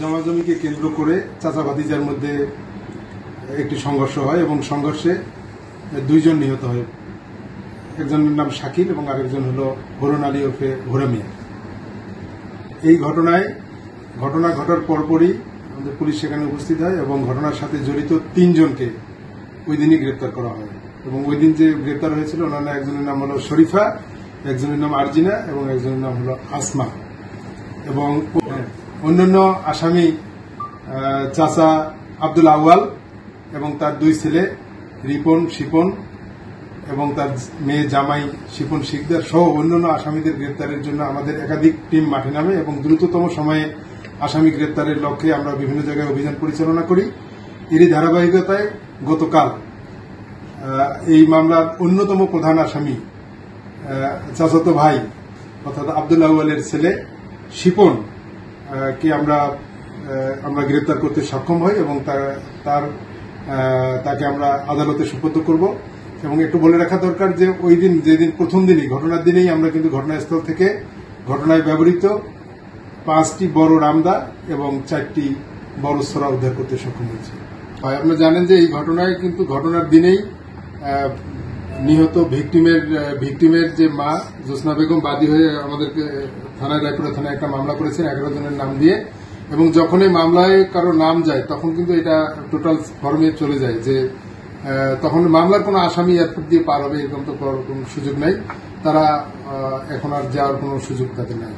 জমাজমিকে কেন্দ্র করে চাচা ভাতিজার মধ্যে একটি সংঘর্ষ হয় এবং সংঘর্ষে দুইজন নিহত হয়। একজনের নাম শাকিল এবং আরেকজন হল হরুন আলী ওরফে হোরামিয়া। এই ঘটনা ঘটার পরপরই আমাদের পুলিশ সেখানে উপস্থিত হয় এবং ঘটনার সাথে জড়িত ৩ জনকে ওই দিনই গ্রেপ্তার করা হয়। এবং ওই দিন যে গ্রেপ্তার হয়েছিল ওনার একজনের নাম হল শরীফা, একজনের নাম আরজিনা এবং একজনের নাম হল আসমা। এবং অন্যান্য আসামি চাচা আব্দুল আউয়াল এবং তার 2 ছেলে রিপন, শিপন এবং তার মেয়ে জামাই শিপন শিকদার সহ অন্যান্য আসামিদের গ্রেপ্তারের জন্য আমাদের একাধিক টিম মাঠে নামে এবং দ্রুততম সময়ে আসামি গ্রেপ্তারের লক্ষ্যে আমরা বিভিন্ন জায়গায় অভিযান পরিচালনা করি। এরই ধারাবাহিকতায় গতকাল এই মামলার অন্যতম প্রধান আসামি চাচাতো ভাই অর্থাৎ আব্দুল আউয়ালের ছেলে শিপন কে আমরা গ্রেপ্তার করতে সক্ষম হই এবং তাকে আমরা আদালতে সুপর্দ করব। এবং একটু বলে রাখা দরকার যে ওই দিন যেদিন প্রথম দিনই ঘটনার দিনেই আমরা কিন্তু ঘটনাস্থল থেকে ঘটনায় ব্যবহৃত 5টি বড় রামদা এবং 4টি বড় ছোরা উদ্ধার করতে সক্ষম হয়েছি। আপনারা জানেন যে এই ঘটনায় কিন্তু ঘটনার দিনেই নিহত ভিকটিমের যে মা জোসনা বেগম বাদী হয়ে আমাদেরকে রায়পুরা থানায় একটা মামলা করেছেন 11 জনের নাম দিয়ে। এবং যখন এই মামলায় কারো নাম যায় তখন কিন্তু এটা টোটাল ফর্মে চলে যায় যে তখন মামলার কোনো আসামি এয়ারপোর্ট দিয়ে পার হবে এরকম তো কোনো সুযোগ নাই। তারা এখন আর যাওয়ার কোনো সুযোগ তাদের নাই।